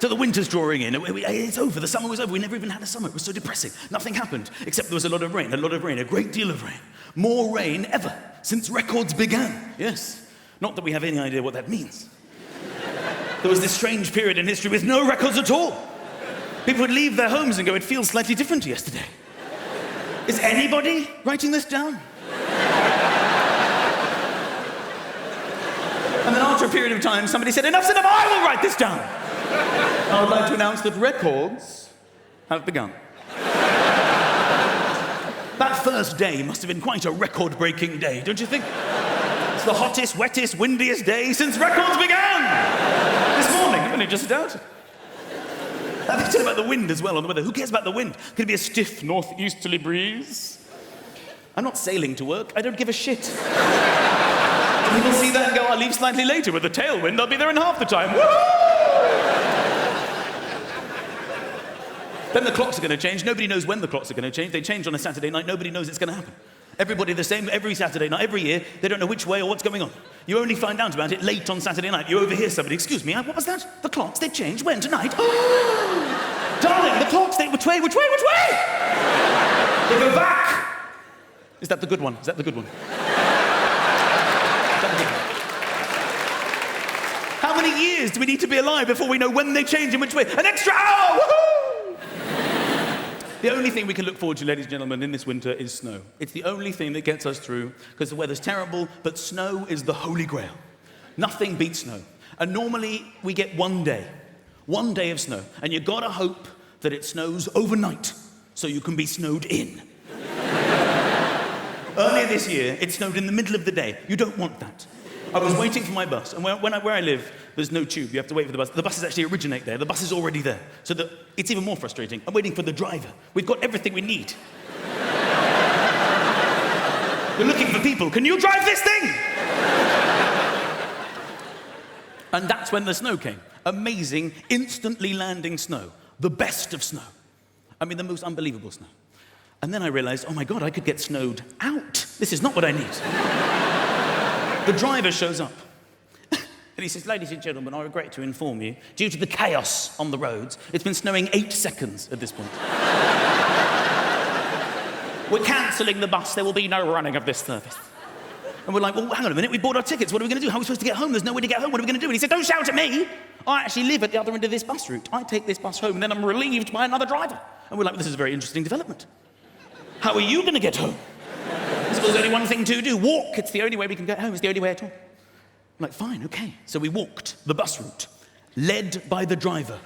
So the winter's drawing in. It's over. The summer was over. We never even had a summer. It was so depressing. Nothing happened, except there was a lot of rain, a great deal of rain. More rain ever since records began. Yes. Not that we have any idea what that means. There was this strange period in history with no records at all. People would leave their homes and go, it feels slightly different to yesterday. Is anybody writing this down? And then after a period of time, somebody said, enough's enough, I will write this down. I would like to announce that records have begun. That first day must have been quite a record-breaking day, don't you think? It's the hottest, wettest, windiest day since records began! This morning, I've only just doubted. They said about the wind as well on the weather. Who cares about the wind? Could it be a stiff northeasterly breeze? I'm not sailing to work. I don't give a shit. People see that and go, I'll leave slightly later with a tailwind. I'll be there in half the time. Woo! Then the clocks are going to change. Nobody knows when the clocks are going to change. They change on a Saturday night. Nobody knows it's going to happen. Everybody the same every Saturday night, every year. They don't know which way or what's going on. You only find out about it late on Saturday night. You overhear somebody, excuse me, what was that? The clocks, they change. When? Tonight? Oh! Darling, the clocks, they... Which way? They go back! Is that the good one? How many years do we need to be alive before we know when they change and which way? An extra hour! Woohoo! The only thing we can look forward to, ladies and gentlemen, in this winter is snow. It's the only thing that gets us through, because the weather's terrible, but snow is the holy grail. Nothing beats snow. And normally we get one day of snow, and you've got to hope that it snows overnight so you can be snowed in. Earlier this year, it snowed in the middle of the day. You don't want that. I was waiting for my bus, and where I live, there's no tube. You have to wait for the bus. The buses actually originate there. The bus is already there. So it's even more frustrating. I'm waiting for the driver. We've got everything we need. We're looking for people. Can you drive this thing? And that's when the snow came. Amazing, instantly landing snow. The best of snow. I mean, the most unbelievable snow. And then I realized, oh my God, I could get snowed out. This is not what I need. The driver shows up. And he says, ladies and gentlemen, I regret to inform you, due to the chaos on the roads, it's been snowing 8 seconds at this point. We're cancelling the bus. There will be no running of this service. And we're like, well, hang on a minute. We bought our tickets. What are we going to do? How are we supposed to get home? There's no way to get home. What are we going to do? And he said, don't shout at me. I actually live at the other end of this bus route. I take this bus home, and then I'm relieved by another driver. And we're like, well, this is a very interesting development. How are you going to get home? There's only one thing to do. Walk. It's the only way we can get home. It's the only way at all. I'm like, fine, okay. So we walked the bus route, led by the driver.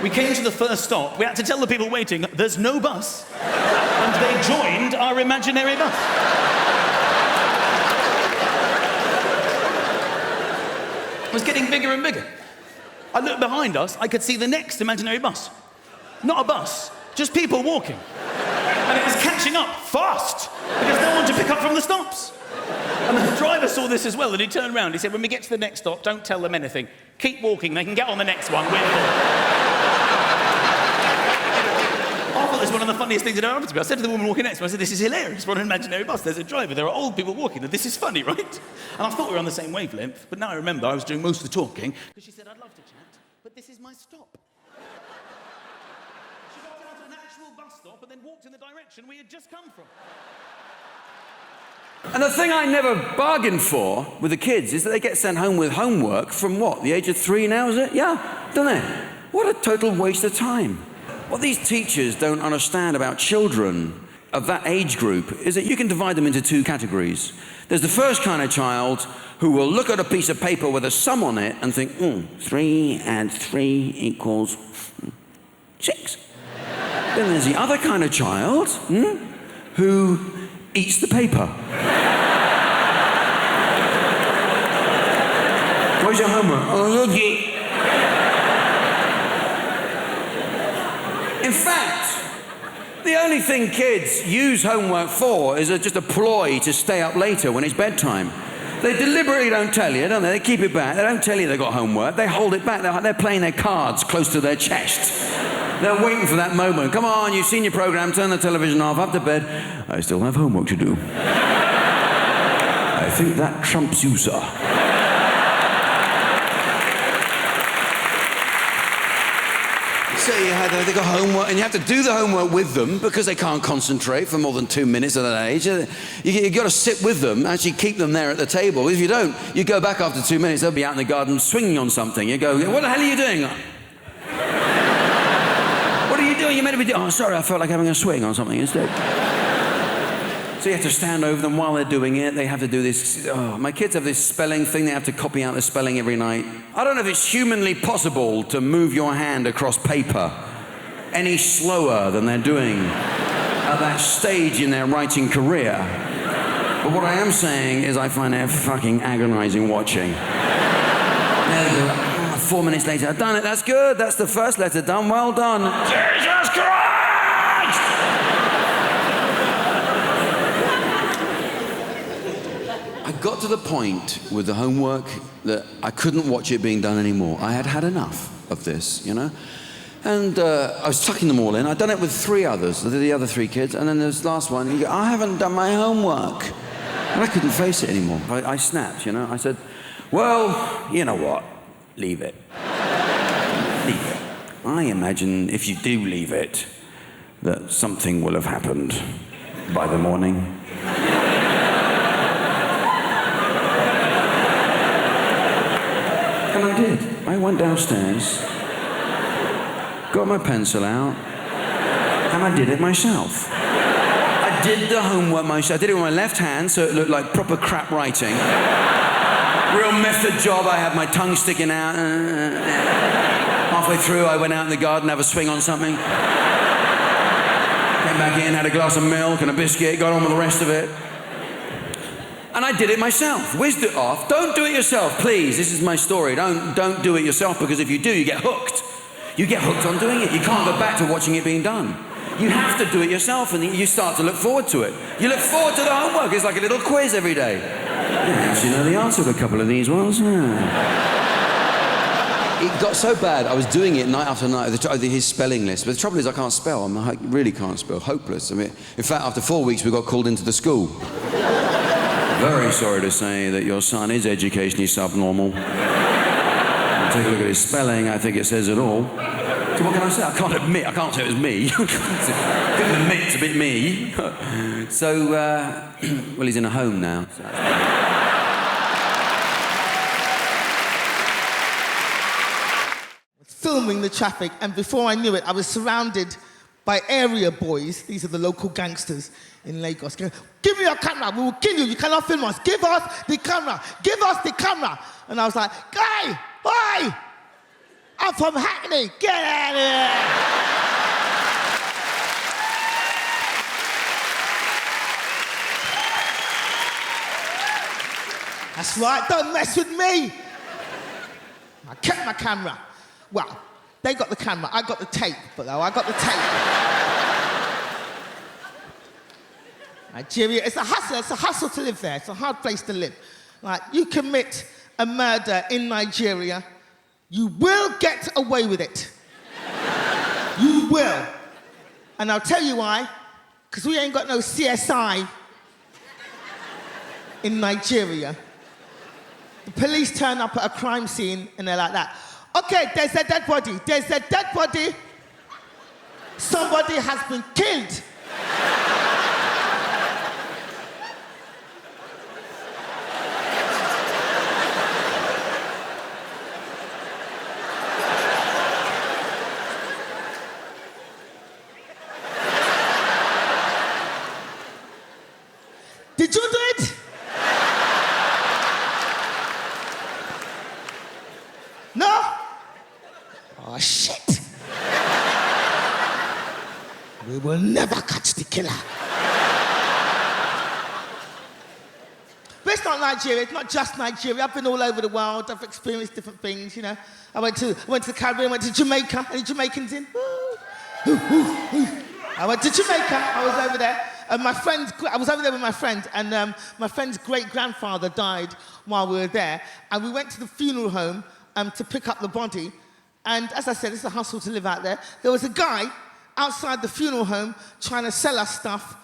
We came to the first stop. We had to tell the people waiting, there's no bus. And they joined our imaginary bus. It was getting bigger and bigger. I looked behind us, I could see the next imaginary bus. Not a bus, just people walking. And it was catching up fast, because no one to pick up from the stops. And the driver saw this as well, and he turned around. He said, when we get to the next stop, don't tell them anything. Keep walking, they can get on the next one. I thought this was one of the funniest things that ever happened to me. I said to the woman walking next to me, I said, this is hilarious. We're on an imaginary bus. There's a driver. There are old people walking. And this is funny, right? And I thought we were on the same wavelength. But now I remember I was doing most of the talking. Because she said, I'd love to chat, but this is my stop. She got down to an actual bus stop and then walked in the direction we had just come from. And the thing I never bargained for with the kids is that they get sent home with homework from what, the age of 3 now, is it? Yeah, don't they? What a total waste of time. What these teachers don't understand about children of that age group is that you can divide them into 2 categories. There's the first kind of child who will look at a piece of paper with a sum on it and think, 3 and 3 equals 6. Then there's the other kind of child who eats the paper. Where's your homework? Oh, look it. In fact, the only thing kids use homework for is just a ploy to stay up later when it's bedtime. They deliberately don't tell you, don't they? They keep it back. They don't tell you they've got homework. They hold it back. They're playing their cards close to their chest. They're waiting for that moment. Come on, you've seen your program, turn the television off, up to bed. I still have homework to do. I I think that trumps you, sir. So they got homework, and you have to do the homework with them because they can't concentrate for more than 2 minutes at that age. You've got to sit with them, actually keep them there at the table. If you don't, you go back after 2 minutes, they'll be out in the garden swinging on something. You go, what the hell are you doing? What are you doing? You're meant to be doing... Oh, sorry, I felt like having a swing on something instead. So you have to stand over them while they're doing it. They have to do this... Oh, my kids have this spelling thing. They have to copy out the spelling every night. I don't know if it's humanly possible to move your hand across paper any slower than they're doing at that stage in their writing career. But what I am saying is I find it fucking agonizing watching. 4 minutes later, I've done it. That's good. That's the first letter done. Well done. Jesus Christ! I got to the point with the homework that I couldn't watch it being done anymore. I had had enough of this, you know? And I was tucking them all in. I'd done it with 3 others, the other 3 kids, and then this last one, you go, I haven't done my homework. And I couldn't face it anymore. I snapped, you know? I said, well, you know what? Leave it. Leave it. I imagine if you do leave it, that something will have happened by the morning. And I did. I went downstairs, got my pencil out, and I did it myself. I did the homework myself. I did it with my left hand, so it looked like proper crap writing. Real method job. I had my tongue sticking out. Halfway through, I went out in the garden, have a swing on something. Came back in, had a glass of milk and a biscuit, got on with the rest of it. And I did it myself, whizzed it off. Don't do it yourself, please. This is my story. Don't do it yourself, because if you do, you get hooked. You get hooked on doing it. You can't go back to watching it being done. You have to do it yourself, and you start to look forward to it. You look forward to the homework. It's like a little quiz every day. You actually know the answer to a couple of these ones. It got so bad, I was doing it night after night, his spelling list. But the trouble is I can't spell. I really can't spell. Hopeless. I mean, in fact, after 4 weeks, we got called into the school. Very sorry to say that your son is educationally subnormal. Take a look at his spelling, I think it says it all. So what can I say? I can't say it was me. Couldn't admit to be me. So, well, he's in a home now. So filming the traffic, and before I knew it, I was surrounded by area boys. These are the local gangsters in Lagos. Going, give me your camera, we will kill you, you cannot film us. Give us the camera, give us the camera. And I was like, guy, oi! I'm from Hackney, get out of here! That's right, don't mess with me. I kept my camera. Well, they got the camera, I got the tape, but I got the tape. Nigeria, it's a hustle to live there. It's a hard place to live. Like, you commit a murder in Nigeria, you will get away with it. You will. And I'll tell you why, because we ain't got no CSI in Nigeria. The police turn up at a crime scene and they're like that. Okay, there's a dead body. There's a dead body. Somebody has been killed. Did you do it? No? Oh, shit. We will never catch the killer. But it's not Nigeria, it's not just Nigeria. I've been all over the world, I've experienced different things, you know. I went to the Caribbean, I went to Jamaica. Any Jamaicans in? I went to Jamaica, I was over there. I was over there with my friend, and my friend's great-grandfather died while we were there. And we went to the funeral home to pick up the body. And as I said, it's a hustle to live out there. There was a guy outside the funeral home trying to sell us stuff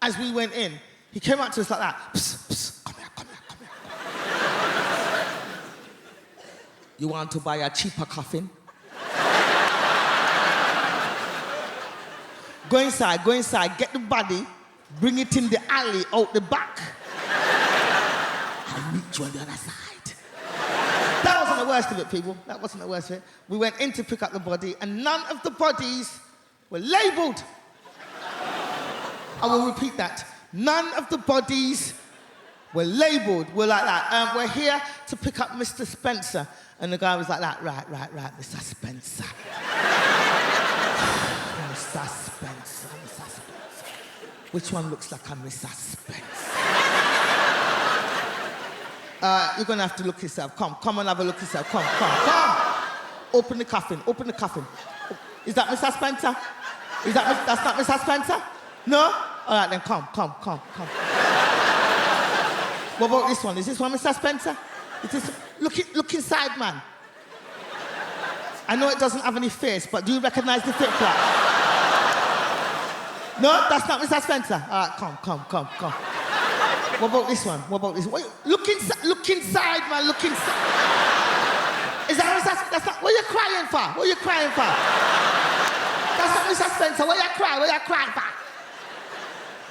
as we went in. He came up to us like that. Psst, psst, come here, come here, You want to buy a cheaper coffin? Go inside, get the body, bring it in the alley out the back. I'll meet you on the other side. That wasn't the worst of it, people. That wasn't the worst of it. We went in to pick up the body, and none of the bodies were labelled. I will repeat that. None of the bodies were labelled. We're like that. We're here to pick up Mr. Spencer. And the guy was like that. Right, Mr. Spencer. Mr. Spencer. Which one looks like a Mr. Spencer? You're going to have to look yourself. Come and have a look yourself. Come. Open the coffin. Is that Mr. Spencer? That's not Mr. Spencer? No? All right, then come. What about this one? Is this one Mr. Spencer? Is this... Look inside, man. I know it doesn't have any face, but do you recognize the fit flap? No, that's not Mr. Spencer. All right, come. What about this one? Look inside, man. Look inside. Is that Mr. Spencer? That's not... What are you crying for? That's not Mr. Spencer. What are you crying for?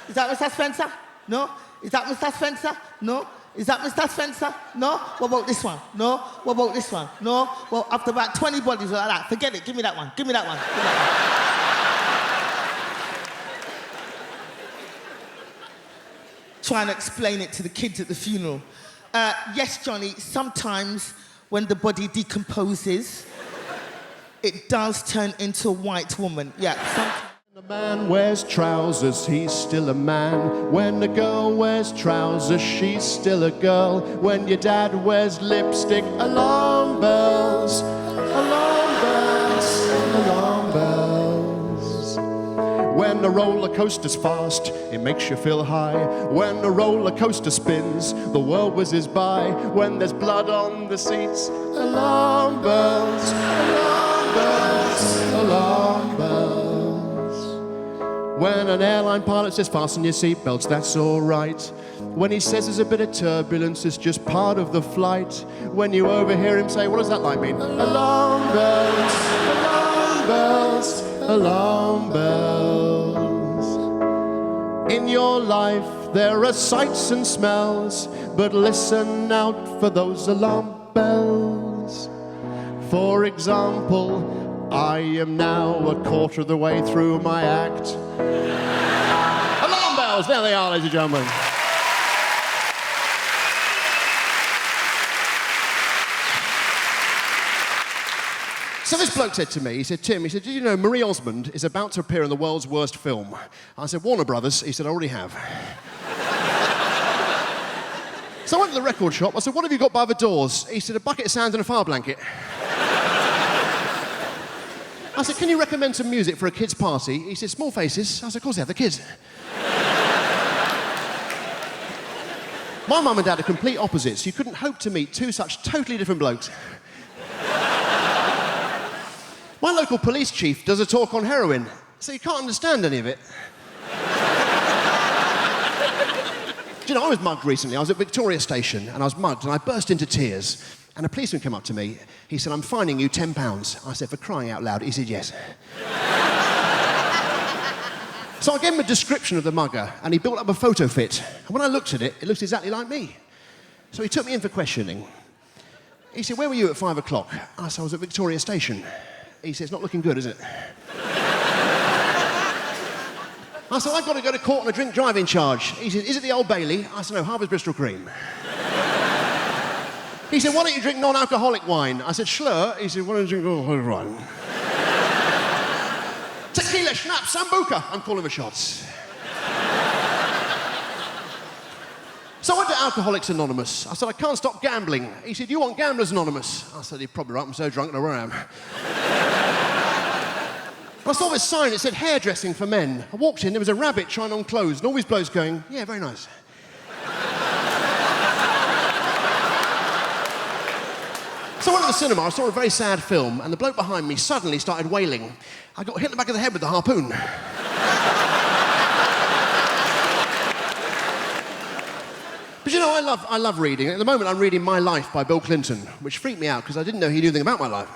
Is that Mr. Spencer? No? Is that Mr. Spencer? No? Is that Mr. Spencer? No? What about this one? No? What about this one? No? Well, after about 20 bodies like that, forget it. Give me that one. Trying to explain it to the kids at the funeral. Yes, Johnny, sometimes when the body decomposes, it does turn into a white woman. Yeah, sometimes. When a man wears trousers, he's still a man. When a girl wears trousers, she's still a girl. When your dad wears lipstick, alarm bells, alarm bells, alarm bells. When the roller coaster's fast, it makes you feel high. When the roller coaster spins, the world whizzes by. When there's blood on the seats, alarm bells, alarm bells, alarm bells. When an airline pilot says fasten your seatbelts, that's all right. When he says there's a bit of turbulence, it's just part of the flight. When you overhear him say, what does that line mean? Alarm bells, alarm bells, alarm bells. In your life there are sights and smells, but listen out for those alarm bells. For example, I am now a quarter of the way through my act. Alarm bells, there they are, ladies and gentlemen. So this bloke said to me, he said, Tim, did you know Marie Osmond is about to appear in the world's worst film? I said, Warner Brothers. He said, I already have. So I went to the record shop. I said, what have you got by the doors? He said, a bucket of sand and a fire blanket. I said, can you recommend some music for a kid's party? He said, Small Faces. I said, of course they have, the kids. My mum and dad are complete opposites. You couldn't hope to meet two such totally different blokes. My local police chief does a talk on heroin, so you can't understand any of it. Do you know, I was mugged recently. I was at Victoria Station, and I was mugged, and I burst into tears. And a policeman came up to me. He said, I'm fining you £10. I said, for crying out loud. He said, yes. So I gave him a description of the mugger, and he built up a photo fit. And when I looked at it, it looked exactly like me. So he took me in for questioning. He said, where were you at 5 o'clock? I said, I was at Victoria Station. He said, it's not looking good, is it? I said, I've got to go to court on a drink driving charge. He said, is it the Old Bailey? I said, no, Harvard's Bristol Cream. He said, why don't you drink non-alcoholic wine? I said, Schlur. He said, why don't you drink non-alcoholic wine? Tequila, schnapps, sambuca. I'm calling the shots. So I went to Alcoholics Anonymous. I said, I can't stop gambling. He said, you want Gamblers Anonymous? I said, you're probably right, I'm so drunk, I know where I am. I saw this sign, it said hairdressing for men. I walked in, there was a rabbit trying on clothes, and all these blokes going, yeah, very nice. So I went to the cinema, I saw a very sad film, and the bloke behind me suddenly started wailing. I got hit in the back of the head with the harpoon. But But you know, I love reading. At the moment, I'm reading My Life by Bill Clinton, which freaked me out because I didn't know he knew anything about my life.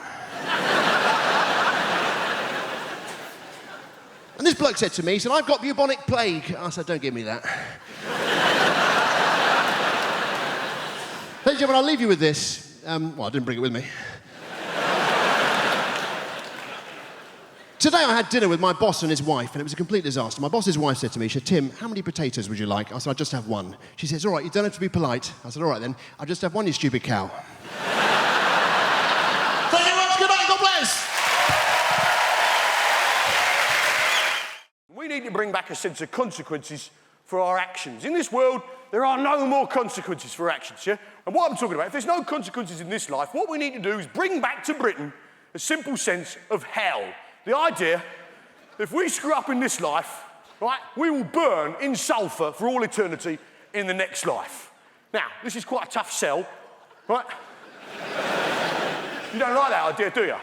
And this bloke said to me, he said, I've got bubonic plague. I said, don't give me that. Ladies and gentlemen, I'll leave you with this. Well, I didn't bring it with me. Today I had dinner with my boss and his wife, and it was a complete disaster. My boss's wife said to me, she said, Tim, how many potatoes would you like? I said, I'll just have one. She says, all right, you don't have to be polite. I said, all right then, I'll just have one, you stupid cow. Thank you very much, good night, God bless. We need to bring back a sense of consequences for our actions. In this world, there are no more consequences for actions, yeah? And what I'm talking about, if there's no consequences in this life, what we need to do is bring back to Britain a simple sense of hell. The idea, if we screw up in this life, right, we will burn in sulphur for all eternity in the next life. Now, this is quite a tough sell, right? You don't like that idea, do you?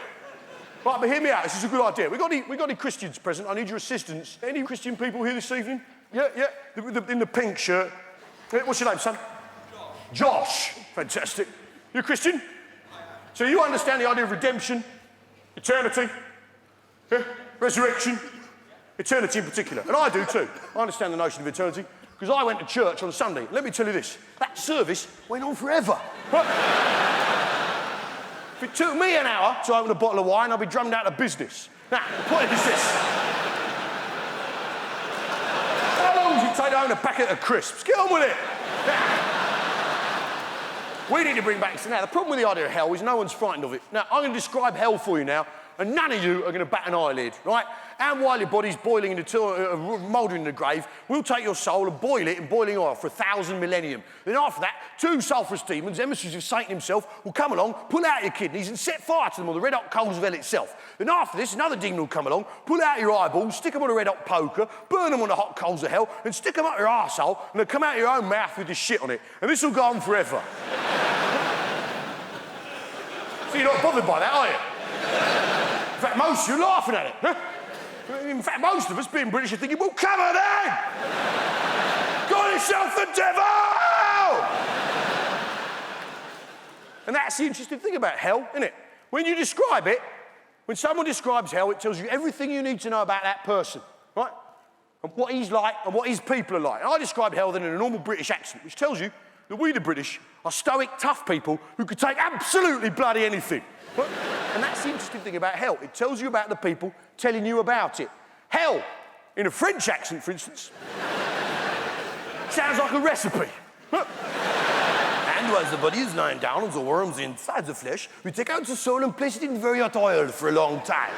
Right, but hear me out, this is a good idea. We got any Christians present? I need your assistance. Any Christian people here this evening? Yeah, in the pink shirt. What's your name, son? Josh. Fantastic. You're a Christian? So you understand the idea of redemption, eternity, resurrection, eternity in particular. And I do too. I understand the notion of eternity because I went to church on Sunday. Let me tell you this, that service went on forever. If it took me an hour to open a bottle of wine, I'd be drummed out of business. Now, the point is this. How long does it take to own a packet of crisps? Get on with it. Now, we need to bring back... So now, the problem with the idea of hell is no one's frightened of it. Now, I'm going to describe hell for you now, and none of you are going to bat an eyelid, right? And while your body's boiling in the mouldering in the grave, we'll take your soul and boil it in boiling oil for 1,000 millennium. Then after that, 2 sulphurous demons, emissaries of Satan himself, will come along, pull out your kidneys and set fire to them on the red-hot coals of hell itself. Then after this, another demon will come along, pull out your eyeballs, stick them on a red-hot poker, burn them on the hot coals of hell, and stick them up your arsehole, and they'll come out your own mouth with the shit on it. And this will go on forever. So you're not bothered by that, are you? In fact, most of you are laughing at it. Huh? In fact, most of us, being British, are thinking, well, come on then! Call yourself the devil! And that's the interesting thing about hell, isn't it? When you describe it, when someone describes hell, it tells you everything you need to know about that person, right? And what he's like and what his people are like. And I described hell then in a normal British accent, which tells you that we, the British, are stoic, tough people who could take absolutely bloody anything. Right? And that's the interesting thing about hell. It tells you about the people telling you about it. Hell, in a French accent, for instance, sounds like a recipe. And while the body is lying down on the worms inside the flesh, we take out the soul and place it in very hot oil for a long time.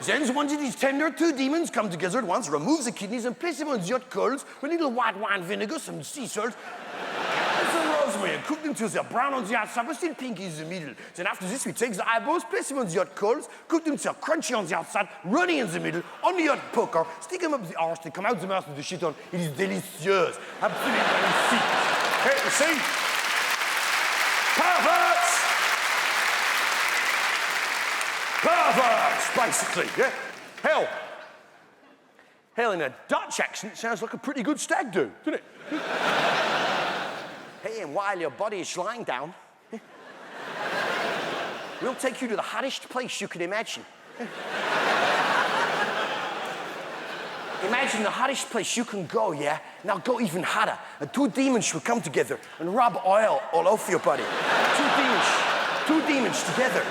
Then, once it is tender, 2 demons come together at once, remove the kidneys and place them on the hot coals with a little white wine vinegar, some sea salt, and some rosemary, and cook them till they're brown on the outside but still pink in the middle. Then after this, we take the eyeballs, place them on the hot coals, cook them till they're crunchy on the outside, runny in the middle, on the hot poker, stick them up the arse, they come out the mouth with the shit on. It is delicious. Absolutely magnifique. Hey, you see? Perverts! Perverts, basically, yeah? Hell in a Dutch accent sounds like a pretty good stag do, doesn't it? Hey, and while your body is lying down, we'll take you to the hottest place you can imagine. Imagine the hottest place you can go, yeah? Now go even hotter. And 2 demons will come together and rub oil all over your body. 2 demons together.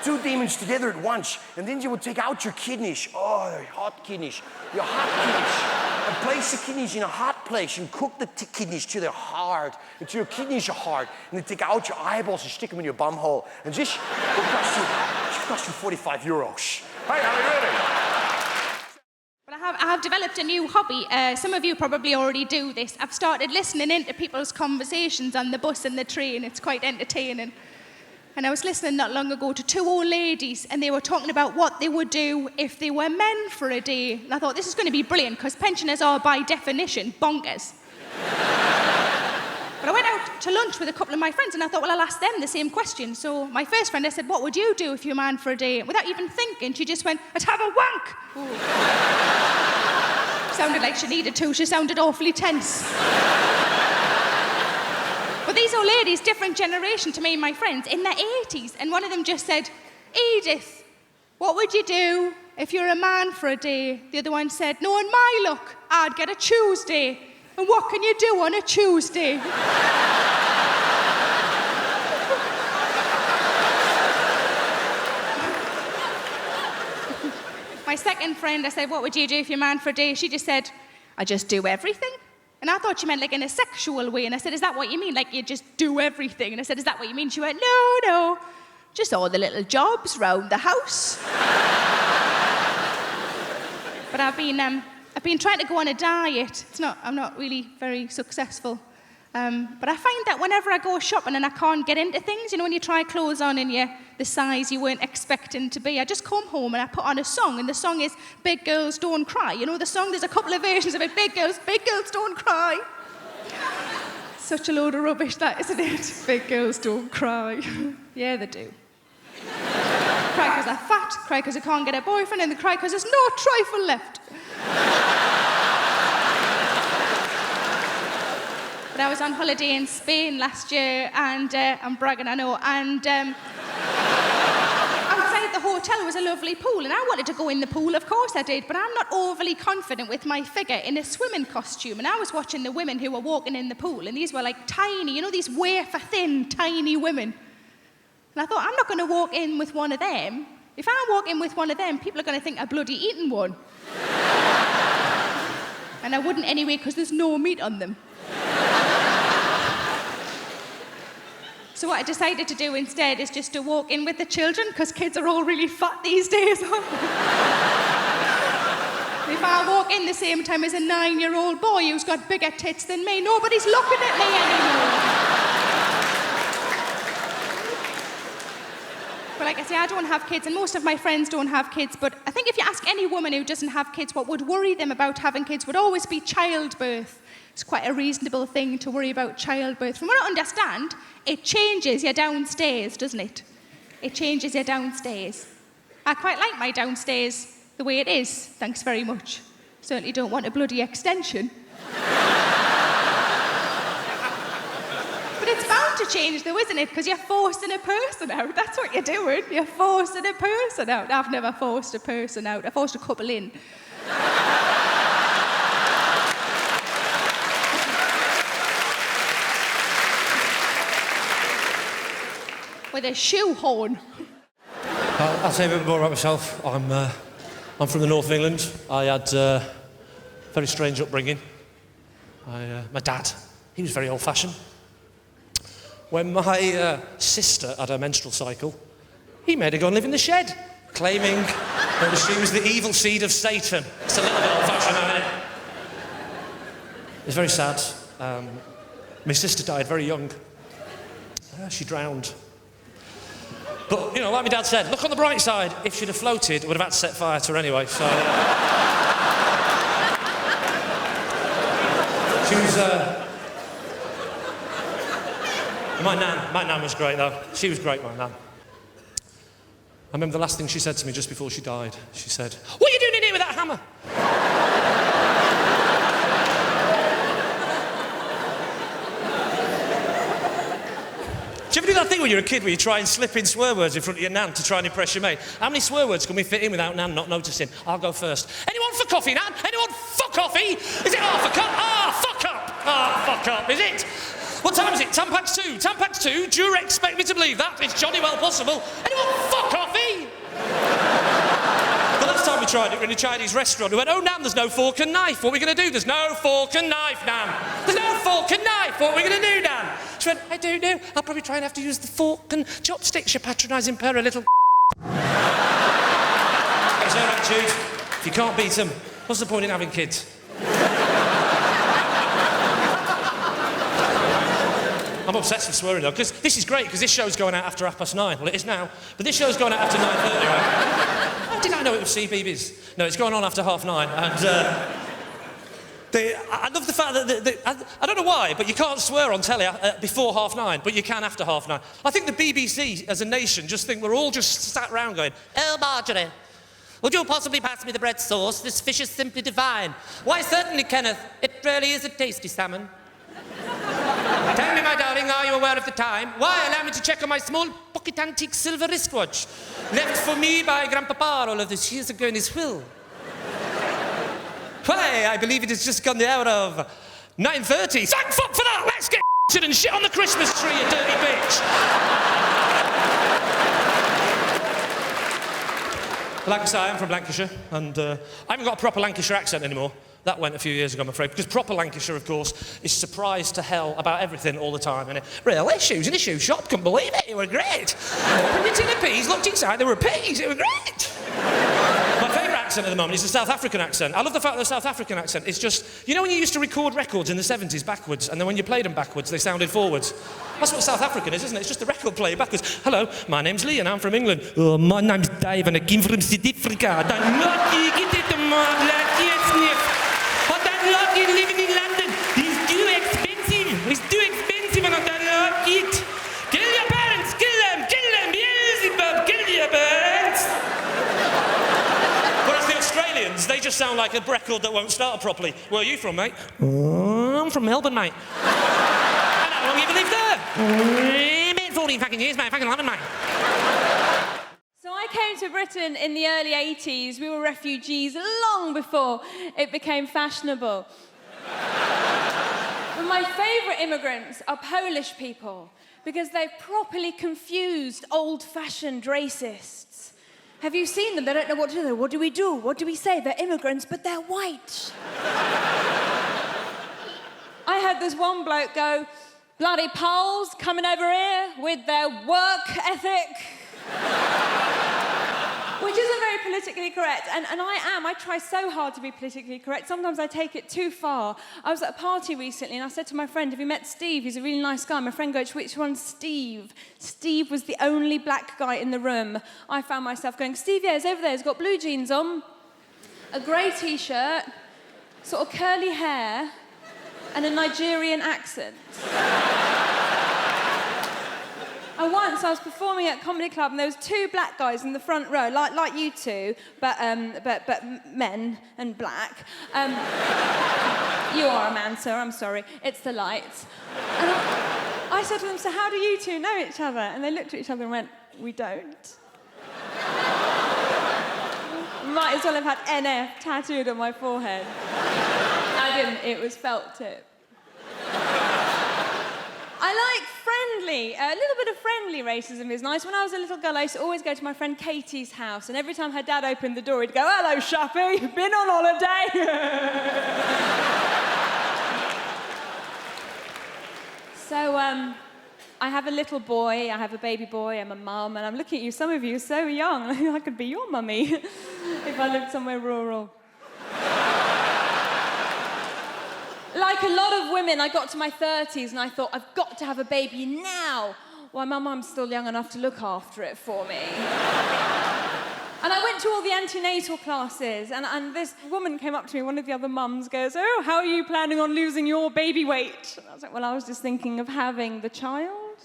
2 demons together at once, and then you will take out your kidneys. Oh, your hot kidneys. Your hot kidneys. And place the kidneys in a hot place and cook the kidneys till they're hard, until your kidneys are hard. And then take out your eyeballs and stick them in your bum hole. And this will cost you €45. Hey, I mean, really? But I have developed a new hobby. Some of you probably already do this. I've started listening into people's conversations on the bus and the train. It's quite entertaining. And I was listening not long ago to 2 old ladies, and they were talking about what they would do if they were men for a day. And I thought, this is going to be brilliant, because pensioners are, by definition, bonkers. But I went out to lunch with a couple of my friends, and I thought, well, I'll ask them the same question. So my first friend, I said, what would you do if you were a man for a day? And without even thinking, she just went, I'd have a wank. Ooh. So sounded like she needed to. She sounded awfully tense. But these old ladies, different generation to me and my friends, in their 80s, and one of them just said, Edith, what would you do if you're a man for a day? The other one said, knowing my luck, I'd get a Tuesday. And what can you do on a Tuesday? My second friend, I said, what would you do if you're a man for a day? She just said, I just do everything. And I thought she meant like in a sexual way. And I said, is that what you mean? Like you just do everything? And I said, is that what you mean? She went, no. Just all the little jobs round the house. But I've been trying to go on a diet. I'm not really very successful. But I find that whenever I go shopping and I can't get into things, you know, when you try clothes on and you're the size you weren't expecting to be, I just come home and I put on a song, and the song is Big Girls Don't Cry. You know the song? There's a couple of versions of it. Big girls don't cry. Such a load of rubbish, that, isn't it? Big girls don't cry. Yeah, they do. Cry because they're fat, cry because they can't get a boyfriend, and they cry because there's no trifle left. But I was on holiday in Spain last year, and I'm bragging, I know, and outside the hotel was a lovely pool, and I wanted to go in the pool, of course I did, but I'm not overly confident with my figure in a swimming costume, and I was watching the women who were walking in the pool, and these were like tiny, you know, these wafer-thin, tiny women. And I thought, I'm not going to walk in with one of them. If I walk in with one of them, people are going to think I've bloody eaten one. And I wouldn't anyway, because there's no meat on them. So what I decided to do instead is just to walk in with the children, because kids are all really fat these days. If I walk in the same time as a 9-year-old boy who's got bigger tits than me, nobody's looking at me anymore. But like I say, I don't have kids, and most of my friends don't have kids, but I think if you ask any woman who doesn't have kids, what would worry them about having kids would always be childbirth. It's quite a reasonable thing to worry about childbirth. From what I understand, it changes your downstairs, doesn't it? It changes your downstairs. I quite like my downstairs the way it is, thanks very much. Certainly don't want a bloody extension. But it's bound to change though, isn't it? Because you're forcing a person out. That's what you're doing. You're forcing a person out. I've never forced a person out. I forced a couple in. With a shoehorn. I'll tell you a bit more about myself. I'm from the north of England. I had a very strange upbringing. My dad, he was very old-fashioned. When my sister had her menstrual cycle, he made her go and live in the shed, claiming that she was the evil seed of Satan. It's a little bit old-fashioned, isn't it? It's very sad. My sister died very young. She drowned. But, you know, like my dad said, look on the bright side. If she'd have floated, it would have had to set fire to her anyway, so... She was, My nan was great, though. She was great, my nan. I remember the last thing she said to me just before she died. She said, what are you doing in here with that hammer? Do you ever do that thing when you're a kid where you try and slip in swear words in front of your nan to try and impress your mate? How many swear words can we fit in without nan not noticing? I'll go first. Anyone for coffee, nan? Anyone for coffee? Is it half a cup? Fuck up! Fuck up, is it? What time is it? 10 past 2. 10 past 2? Do you expect me to believe that? It's jolly well possible. Anyone for coffee? The last time we tried it, we were in a Chinese restaurant. We went, oh, nan, there's no fork and knife. What are we going to do? There's no fork and knife, nan. There's no fork and knife. What are we going to do, nan? She went, I don't know. I'll probably try and have to use the fork and chopsticks, you patronising pair of little... That's her attitude. If you can't beat them, what's the point in having kids? I'm obsessed with swearing, though, because this is great, because this show's going out after 9:30. Well, it is now, but this show's going out after 9:30, right? How did I know it was CBeebies? No, it's going on after 9:30, and... I love the fact that... I don't know why, but you can't swear on telly before 9:30, but you can after 9:30. I think the BBC, as a nation, just think we're all just sat round going, oh, Marjorie, Would you possibly pass me the bread sauce? This fish is simply divine. Why, certainly, Kenneth. It really is a tasty salmon. Tell me, my darling, are you aware of the time? Why, allow me to check on my small pocket antique silver wristwatch, left for me by Grandpapa all of this years ago in his will. Why, I believe it has just gone the hour of 9:30. Thank fuck for that! Let's get and shit on the Christmas tree, you dirty bitch! Like I say, I'm from Lancashire, and I haven't got a proper Lancashire accent anymore. That went a few years ago, I'm afraid, because proper Lancashire, of course, is surprised to hell about everything all the time. And real issues in a shoe shop, couldn't believe it, they were great. Opened a tin of peas, looked inside, there were peas, they were great. My favourite accent at the moment is the South African accent. I love the fact that the South African accent is just, you know when you used to record records in the 70s backwards, and then when you played them backwards, they sounded forwards? That's what South African is, isn't it? It's just the record player backwards. Hello, my name's Lee, and I'm from England. Oh, my name's Dave, and I came from South Africa. Not living in London. It's too expensive. It's too expensive and I don't like it. Kill your parents. Kill them. Beelzebub. Kill your parents. Whereas the Australians, they just sound like a record that won't start properly. Where are you from, mate? Oh, I'm from Melbourne, mate. And how long have you lived there? Mate, 14 fucking years, mate. I fucking love it, mate. So I came to Britain in the early 80s. We were refugees long before it became fashionable. But my favourite immigrants are Polish people because they've properly confused old-fashioned racists. Have you seen them? They don't know what to do. What do we do? What do we say? They're immigrants, but they're white. I had this one bloke go, bloody Poles coming over here with their work ethic. Which isn't very politically correct, and I try so hard to be politically correct. Sometimes I take it too far. I was at a party recently and I said to my friend, have you met Steve? He's a really nice guy. My friend goes, which one's Steve? Steve was the only black guy in the room. I found myself going, Steve, yeah, he's over there. He's got blue jeans on, a grey T-shirt, sort of curly hair, and a Nigerian accent. And once I was performing at a comedy club and there was two black guys in the front row, like you two, but men and black. You are a man, sir, I'm sorry. It's the lights. And I said to them, so how do you two know each other? And they looked at each other and went, we don't. Might as well have had NF tattooed on my forehead. I didn't, it was felt tip. I like friendly, a little bit of friendly racism is nice. When I was a little girl, I used to always go to my friend Katie's house, and every time her dad opened the door, he'd go, hello, Shappi, been on holiday? So, I have a little boy, I have a baby boy, I'm a mum, and I'm looking at you, some of you are so young, I could be your mummy if I lived somewhere rural. Like a lot of women, I got to my 30s and I thought, I've got to have a baby now. Why, my mum's still young enough to look after it for me. And I went to all the antenatal classes, and this woman came up to me, one of the other mums goes, oh, how are you planning on losing your baby weight? And I was like, well, I was just thinking of having the child.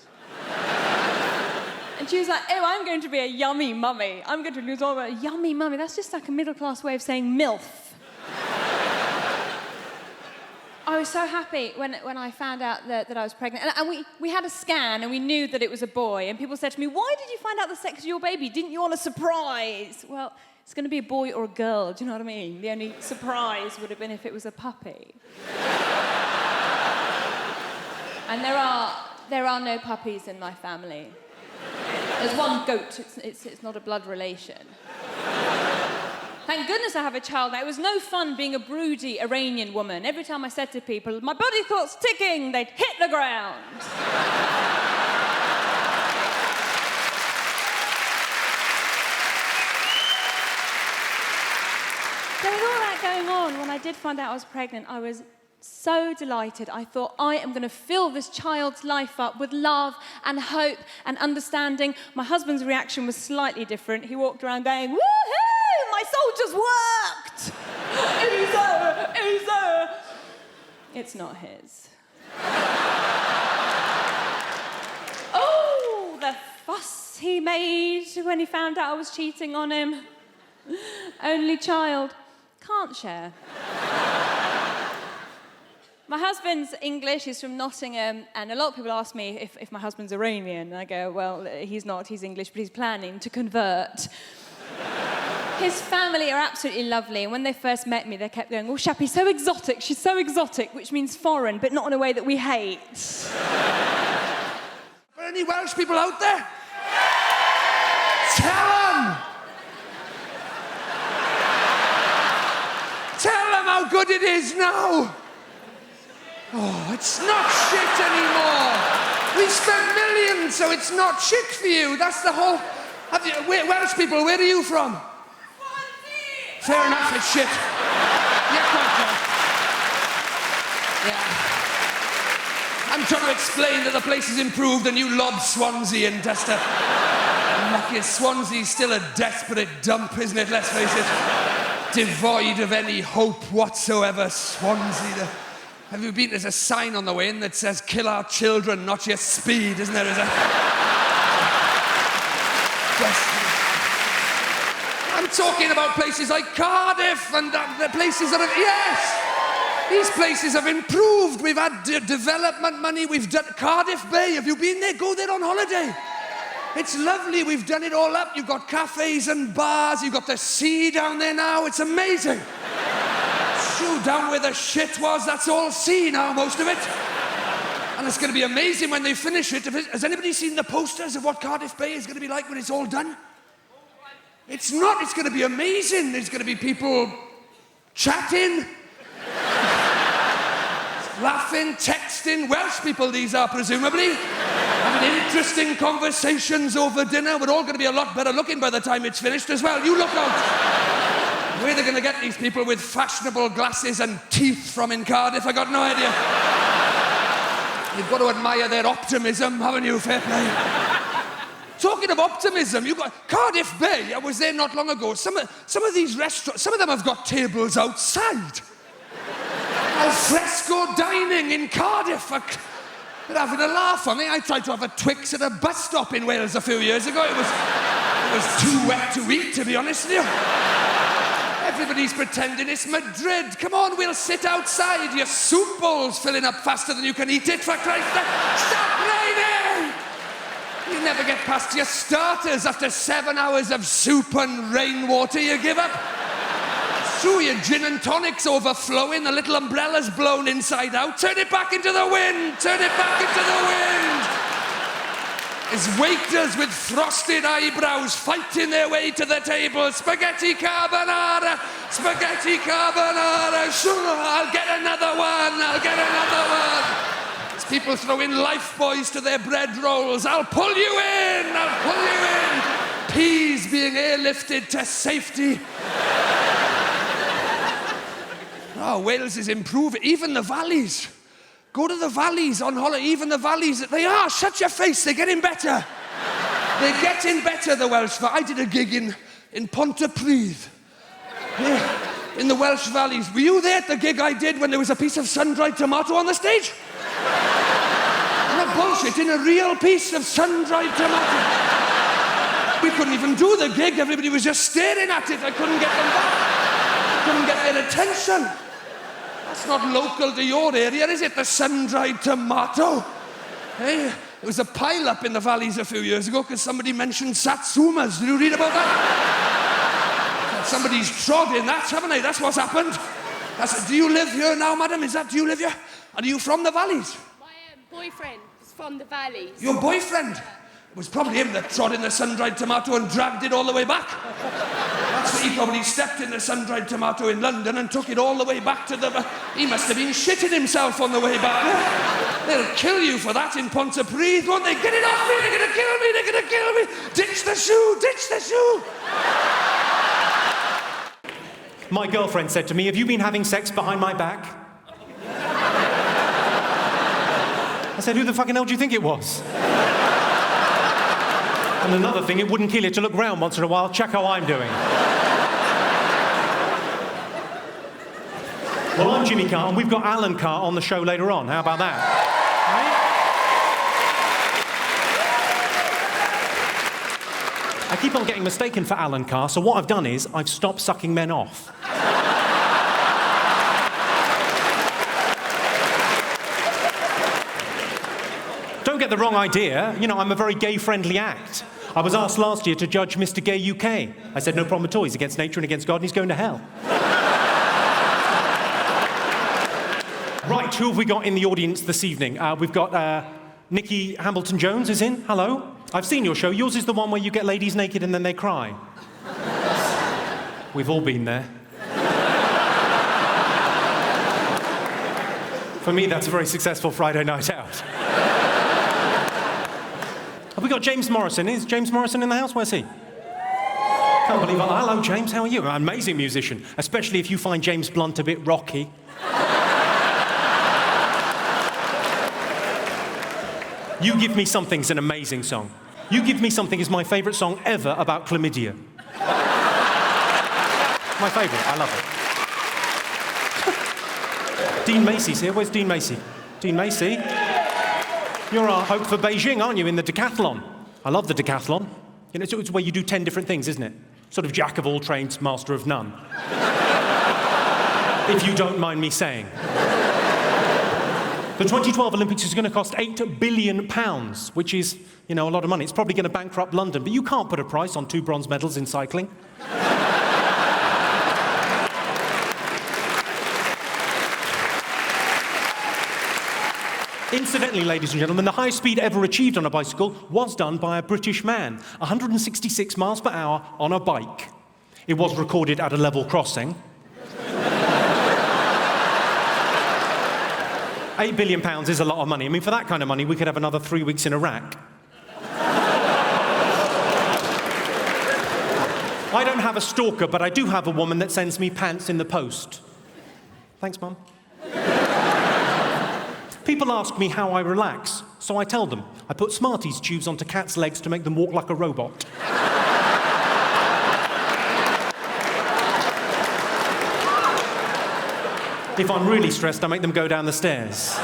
And she was like, oh, I'm going to be a yummy mummy. I'm going to lose all my yummy mummy. That's just like a middle-class way of saying MILF. I was so happy when I found out that I was pregnant. And we had a scan and we knew that it was a boy. And people said to me, why did you find out the sex of your baby? Didn't you want a surprise? Well, it's going to be a boy or a girl, do you know what I mean? The only surprise would have been if it was a puppy. And there are no puppies in my family. There's one goat, it's not a blood relation. Thank goodness I have a child now. It was no fun being a broody Iranian woman. Every time I said to people, my body thought's ticking, they'd hit the ground. So with all that going on, when I did find out I was pregnant, I was so delighted. I thought, I am going to fill this child's life up with love and hope and understanding. My husband's reaction was slightly different. He walked around going, woohoo, my soldiers worked. Easy. It's not his. Oh, the fuss he made when he found out I was cheating on him. Only child. Can't share. My husband's English, he's from Nottingham, and a lot of people ask me if my husband's Iranian. And I go, well, he's not, he's English, but he's planning to convert. His family are absolutely lovely, and when they first met me, they kept going, oh, Shappi, so exotic, she's so exotic, which means foreign, but not in a way that we hate. Are any Welsh people out there? Tell them! Tell them how good it is now! Oh, it's not shit anymore. We spent millions, so it's not shit for you. That's the whole... Welsh people, where are you from? Swansea! Fair enough, it's shit. Yeah, quite fair. Yeah. I'm trying to explain that the place has improved and you lob Swansea and just a... Luckiest Swansea's still a desperate dump, isn't it? Let's face it. Devoid of any hope whatsoever, Swansea. Have you been? There's a sign on the way in that says, kill our children, not your speed, isn't there? I'm talking about places like Cardiff and the places that have... Yes! These places have improved. We've had development money. We've done... Cardiff Bay, have you been there? Go there on holiday. It's lovely. We've done it all up. You've got cafes and bars. You've got the sea down there now. It's amazing. Down where the shit was, that's all sea now, most of it. And it's going to be amazing when they finish it. Has anybody seen the posters of what Cardiff Bay is going to be like when it's all done? It's not. It's going to be amazing. There's going to be people chatting, laughing, texting. Welsh people, these are presumably. Having interesting conversations over dinner. We're all going to be a lot better looking by the time it's finished as well. You look out. Where are they going to get these people with fashionable glasses and teeth from in Cardiff? I got no idea. You've got to admire their optimism, haven't you? Fair play. Talking of optimism, you've got Cardiff Bay. I was there not long ago. Some of these restaurants, some of them have got tables outside. Al fresco dining in Cardiff. They're having a laugh on me. I tried to have a Twix at a bus stop in Wales a few years ago. It was too wet to eat, to be honest with you. Everybody's pretending it's Madrid. Come on, we'll sit outside. Your soup bowl's filling up faster than you can eat it, for Christ's sake. Stop raining! You never get past your starters after 7 hours of soup and rainwater. You give up. So your gin and tonic's overflowing, the little umbrella's blown inside out. Turn it back into the wind! Turn it back into the wind! As waiters with frosted eyebrows fighting their way to the table. Spaghetti carbonara, spaghetti carbonara. Sure, I'll get another one, I'll get another one. As people throw in life buoys to their bread rolls. I'll pull you in, I'll pull you in. Peas being airlifted to safety. Oh, Wales is improving, even the valleys. Go to the valleys on holiday, even the valleys. They are, shut your face, they're getting better. They're getting better, the Welsh. I did a gig in Pontypridd, in the Welsh valleys. Were you there at the gig I did when there was a piece of sun-dried tomato on the stage? Not bullshit, in a real piece of sun-dried tomato. We couldn't even do the gig, everybody was just staring at it. I couldn't get them back. I couldn't get their attention. That's not local to your area, is it? The sun-dried tomato. Hey, there was a pile-up in the valleys a few years ago because somebody mentioned satsumas. Did you read about that? Somebody's trod in that, haven't they? That's what's happened. Do you live here now, madam? Do you live here? Are you from the valleys? My boyfriend is from the valleys. Your boyfriend? It was probably him that trod in the sun-dried tomato and dragged it all the way back. That's what he probably stepped in the sun-dried tomato in London and took it all the way back to the... He must have been shitting himself on the way back. They'll kill you for that in Pontypridd, won't they? Get it off me, they're gonna kill me, they're gonna kill me. Ditch the shoe, ditch the shoe. My girlfriend said to me, have you been having sex behind my back? I said, who the fucking hell do you think it was? And another thing, it wouldn't kill you to look round once in a while, check how I'm doing. Well, I'm Jimmy Carr, and we've got Alan Carr on the show later on. How about that? Right? I keep on getting mistaken for Alan Carr, so what I've done is I've stopped sucking men off. Don't get the wrong idea. You know, I'm a very gay-friendly act. I was asked last year to judge Mr. Gay UK. I said, no problem at all. He's against nature and against God, and he's going to hell. Right, who have we got in the audience this evening? We've got Nikki Hamilton-Jones is in. Hello. I've seen your show. Yours is the one where you get ladies naked and then they cry. We've all been there. For me, that's a very successful Friday night out. Have we got James Morrison? Is James Morrison in the house? Where's he? Can't believe it. Hello, James. How are you? An amazing musician, especially if you find James Blunt a bit rocky. You Give Me Something's an amazing song. You Give Me Something is my favourite song ever about chlamydia. My favourite. I love it. Dean Macy's here. Where's Dean Macy? Dean Macy? You're our hope for Beijing, aren't you, in the decathlon? I love the decathlon. You know, it's where you do 10 different things, isn't it? Sort of jack of all trades, master of none. If you don't mind me saying. The 2012 Olympics is going to cost £8 billion, which is, you know, a lot of money. It's probably going to bankrupt London, but you can't put a price on 2 bronze medals in cycling. Incidentally, ladies and gentlemen, the highest speed ever achieved on a bicycle was done by a British man, 166 miles per hour on a bike. It was recorded at a level crossing. £8 billion is a lot of money. I mean, for that kind of money, we could have another 3 weeks in Iraq. I don't have a stalker, but I do have a woman that sends me pants in the post. Thanks, Mum. People ask me how I relax, so I tell them. I put Smarties tubes onto cats' legs to make them walk like a robot. If I'm really stressed, I make them go down the stairs.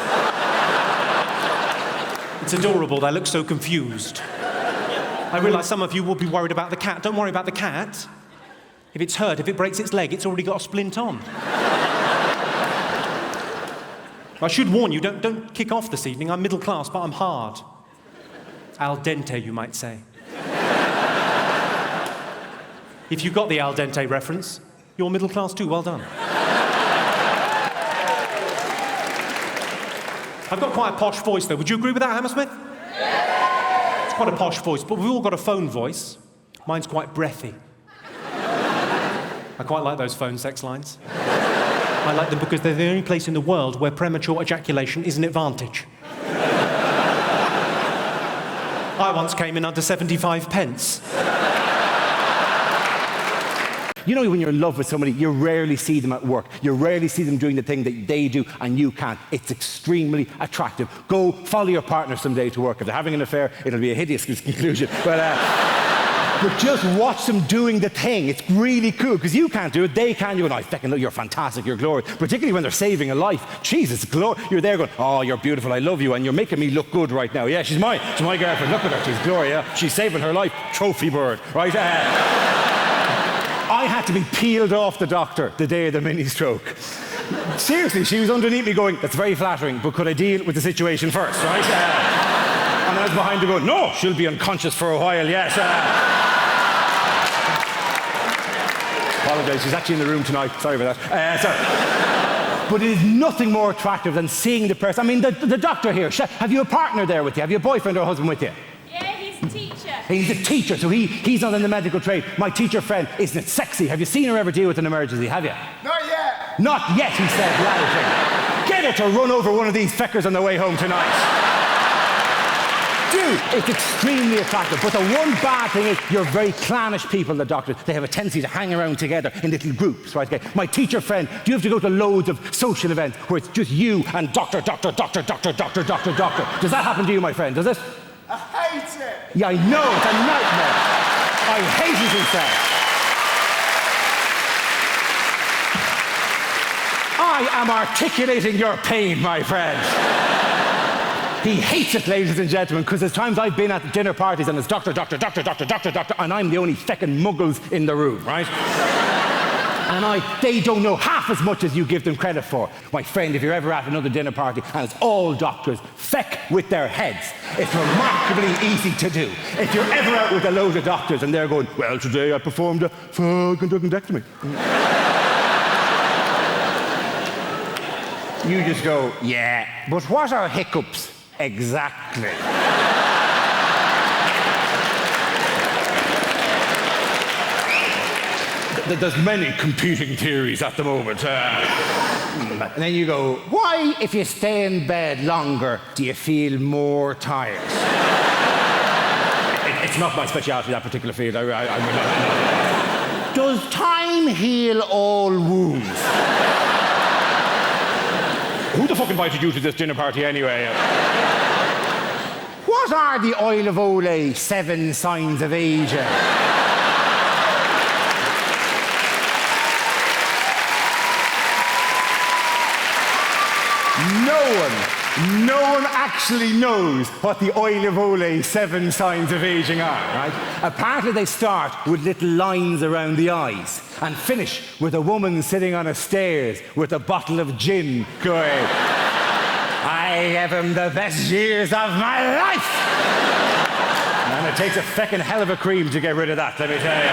It's adorable, they look so confused. I realise some of you will be worried about the cat. Don't worry about the cat. If it's hurt, if it breaks its leg, it's already got a splint on. I should warn you, don't kick off this evening. I'm middle class, but I'm hard. Al dente, you might say. If you got the al dente reference, you're middle class too. Well done. I've got quite a posh voice, though. Would you agree with that, Hammersmith? Yeah. It's quite a posh voice, but we've all got a phone voice. Mine's quite breathy. I quite like those phone sex lines. I like them because they're the only place in the world where premature ejaculation is an advantage. I once came in under 75 pence. You know, when you're in love with somebody, you rarely see them at work. You rarely see them doing the thing that they do and you can't. It's extremely attractive. Go follow your partner someday to work. If they're having an affair, it'll be a hideous conclusion. But just watch them doing the thing. It's really cool, because you can't do it, they can do it. I fucking look, you're fantastic, you're glorious. Particularly when they're saving a life. Jesus, you're there going, oh, you're beautiful, I love you, and you're making me look good right now. Yeah, she's my girlfriend, look at her, she's glorious. She's saving her life, trophy bird, right? I had to be peeled off the doctor the day of the mini-stroke. Seriously, she was underneath me going, that's very flattering, but could I deal with the situation first, right? And I was behind her going, no, she'll be unconscious for a while, yes. Apologise, she's actually in the room tonight. Sorry about that. But it is nothing more attractive than seeing the person. I mean, the doctor here, have you a partner there with you? Have you a boyfriend or a husband with you? Yeah, he's a teacher. He's a teacher, so he's not in the medical trade. My teacher friend, isn't it sexy? Have you seen her ever deal with an emergency, have you? Not yet. Not yet, he said loudly. Get her to run over one of these feckers on the way home tonight. Dude, it's extremely attractive, but the one bad thing is you're very clannish people, the doctors. They have a tendency to hang around together in little groups, right? Okay. My teacher friend, do you have to go to loads of social events where it's just you and doctor? Does that happen to you, my friend? Does it? I hate it. Yeah, I know, it's a nightmare. I hate it, he said. I am articulating your pain, my friend. He hates it, ladies and gentlemen, because there's times I've been at dinner parties and it's doctor, and I'm the only feckin' muggles in the room, right? And they don't know half as much as you give them credit for. My friend, if you're ever at another dinner party and it's all doctors, feck with their heads. It's remarkably easy to do. If you're ever out with a load of doctors and they're going, well, today I performed a fucking duckendectomy. You just go, yeah, but what are hiccups exactly? There's many competing theories at the moment. And then you go, why, if you stay in bed longer, do you feel more tired? It's not my speciality, that particular field. Does time heal all wounds? Who the fuck invited you to this dinner party anyway? What are the Oil of Olay 7 signs of aging? No one actually knows what the Oil of Olay 7 signs of aging are, right? Apparently they start with little lines around the eyes and finish with a woman sitting on a stairs with a bottle of gin going, I gave him the best years of my life! And it takes a feckin' hell of a cream to get rid of that, let me tell you.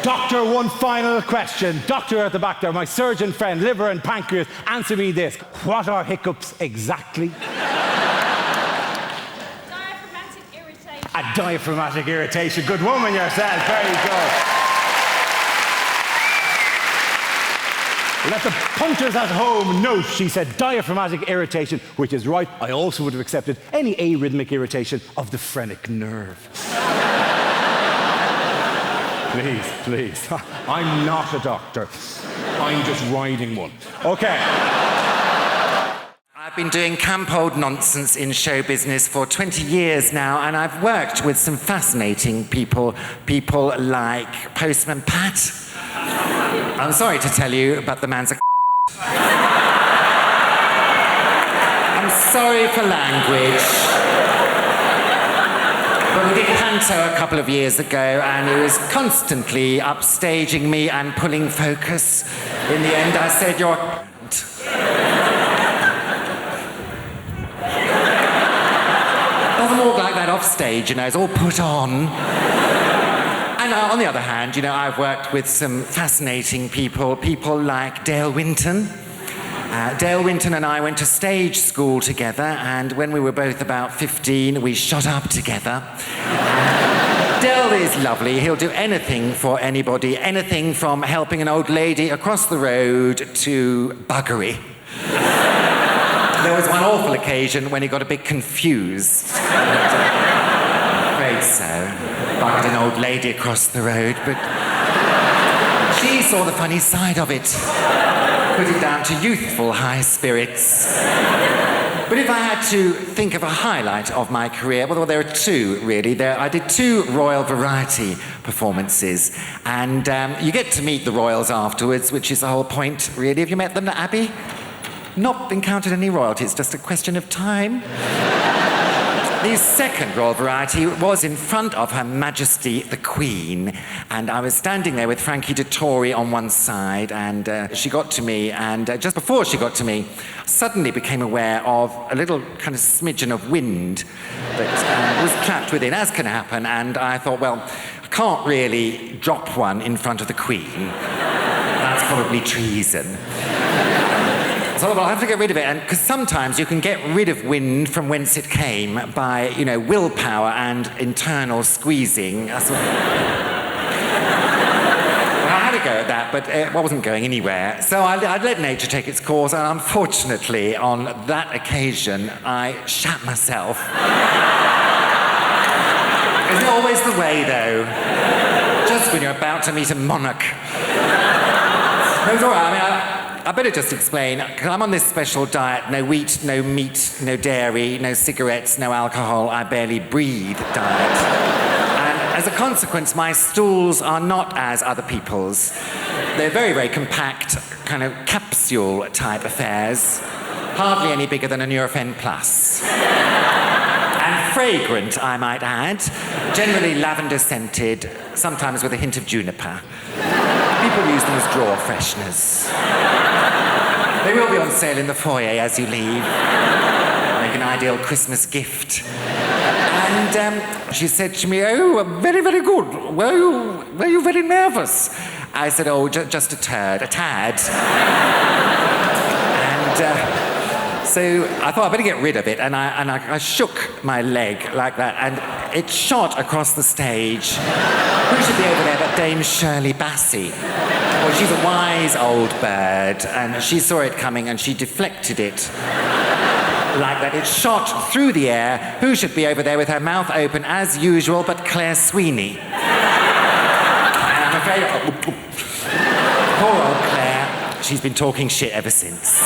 Doctor, one final question. Doctor at the back there, my surgeon friend, liver and pancreas, answer me this. What are hiccups exactly? Diaphragmatic irritation. A diaphragmatic irritation. Good woman yourself. Very good. Let the punters at home note, she said, diaphragmatic irritation, which is right. I also would have accepted any arrhythmic irritation of the phrenic nerve. Please. I'm not a doctor. I'm just riding one. Okay. I've been doing camp old nonsense in show business for 20 years now, and I've worked with some fascinating people like Postman Pat. I'm sorry to tell you, but the man's a I'm sorry for language. But we did Panto a couple of years ago, and he was constantly upstaging me and pulling focus. In the end, I said, you're doesn't walk like that off stage, you know, it's all put on. And on the other hand, you know, I've worked with some fascinating people like Dale Winton. Dale Winton and I went to stage school together, and when we were both about 15, we shot up together. Dale is lovely. He'll do anything for anybody, anything from helping an old lady across the road to buggery. There was one awful occasion when he got a bit confused. Afraid so. Bugged an old lady across the road, but she saw the funny side of it. Put it down to youthful high spirits. But if I had to think of a highlight of my career, well, there are two, really. I did 2 Royal Variety performances, and you get to meet the royals afterwards, which is the whole point, really. Have you met them, Abby? Not encountered any royalty, it's just a question of time. The second Royal Variety was in front of Her Majesty the Queen, and I was standing there with Frankie Dettori on one side, and she got to me, and just before she got to me, suddenly became aware of a little kind of smidgen of wind that was trapped within, as can happen, and I thought, well, I can't really drop one in front of the Queen. That's probably treason. So I'll have to get rid of it, and because sometimes you can get rid of wind from whence it came by, you know, willpower and internal squeezing. Well, I had a go at that, but it wasn't going anywhere. So I'd let nature take its course, and unfortunately, on that occasion, I shat myself. Isn't it always the way, though? Just when you're about to meet a monarch. It was all right. I mean, I better just explain, because I'm on this special diet, no wheat, no meat, no dairy, no cigarettes, no alcohol, I barely breathe diet. And as a consequence, my stools are not as other people's. They're very, very compact, kind of capsule-type affairs. hardly any bigger than a Nurofen Plus. And fragrant, I might add. Generally lavender scented, sometimes with a hint of juniper. People use them as drawer fresheners. They will be on sale in the foyer as you leave. Make an ideal Christmas gift. And she said to me, "Oh, very, very good. Were you very nervous?" I said, "Oh, just a tad." And so I thought I'd better get rid of it, and I shook my leg like that, and it shot across the stage. Who should be over there but Dame Shirley Bassey? Well, she's a wise old bird, and she saw it coming, and she deflected it. Like that. It shot through the air. Who should be over there with her mouth open as usual but Claire Sweeney? And I'm afraid... Poor old Claire. She's been talking shit ever since.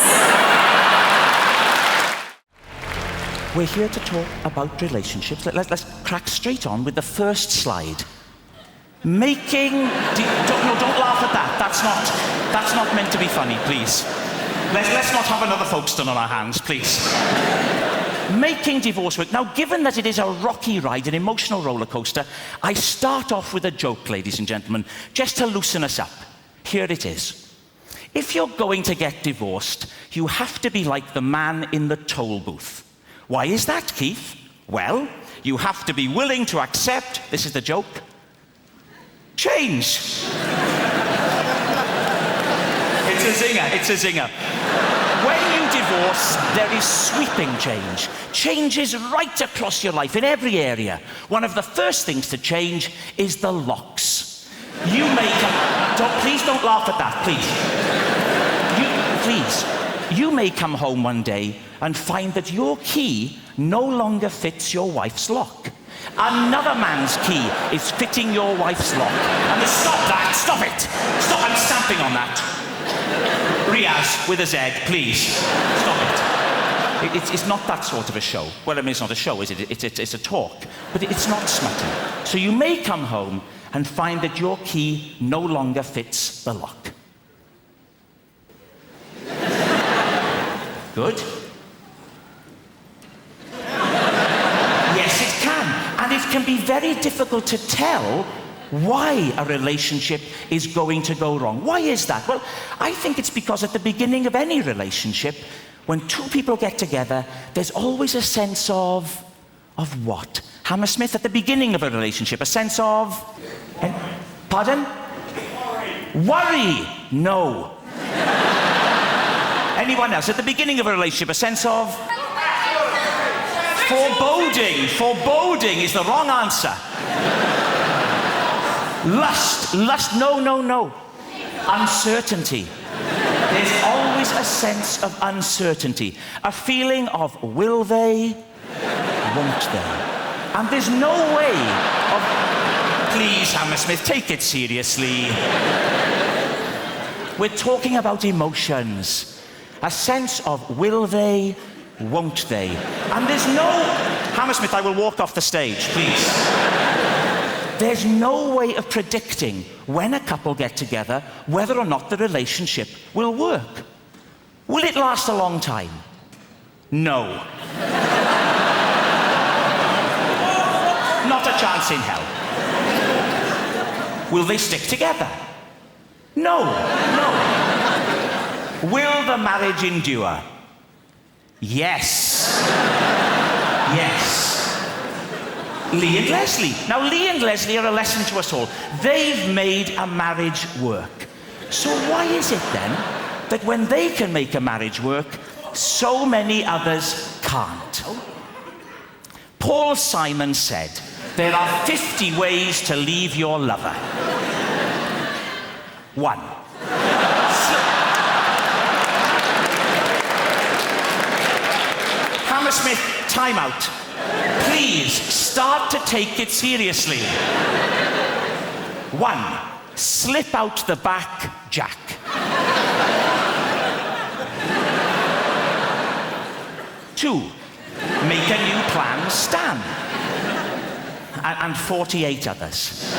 We're here to talk about relationships. Let's crack straight on with the first slide. Making... Don't laugh at that. That's not meant to be funny, please. Let's not have another Folkestone on our hands, please. Making divorce work. Now, given that it is a rocky ride, an emotional roller coaster, I start off with a joke, ladies and gentlemen, just to loosen us up. Here it is. If you're going to get divorced, you have to be like the man in the toll booth. Why is that, Keith? Well, you have to be willing to accept, this is the joke, change. It's a zinger. When you divorce, there is sweeping change. Changes right across your life, in every area. One of the first things to change is the locks. You may come... Please don't laugh at that, please. You may come home one day and find that your key no longer fits your wife's lock. Another man's key is fitting your wife's lock. And stop that! Stop it! Stop! I'm stamping on that. Riaz, with a Z, please. Stop it. It's not that sort of a show. Well, I mean, it's not a show, is it? It's a talk. But it's not smutty. So you may come home and find that your key no longer fits the lock. Good. Yes, it can. And it can be very difficult to tell why a relationship is going to go wrong. Why is that? Well, I think it's because at the beginning of any relationship, when two people get together, there's always a sense of what? Hammersmith, at the beginning of a relationship, a sense of... Pardon? Worry. No. Anyone else? At the beginning of a relationship, a sense of... Foreboding. Foreboding is the wrong answer. Lust, no. Uncertainty. There's always a sense of uncertainty. A feeling of will they, won't they? And there's no way of... Please, Hammersmith, take it seriously. We're talking about emotions. A sense of will they, won't they? And there's no... Hammersmith, I will walk off the stage, please. There's no way of predicting when a couple get together whether or not the relationship will work. Will it last a long time? No. Not a chance in hell. Will they stick together? No. Will the marriage endure? Yes. Lee and Leslie. Now, Lee and Leslie are a lesson to us all. They've made a marriage work. So why is it then that when they can make a marriage work, so many others can't? Paul Simon said, there are 50 ways to leave your lover. 1. Hammersmith, time out. Please, start to take it seriously. 1. Slip out the back, Jack. 2. Make a new plan, Stan. And 48 others.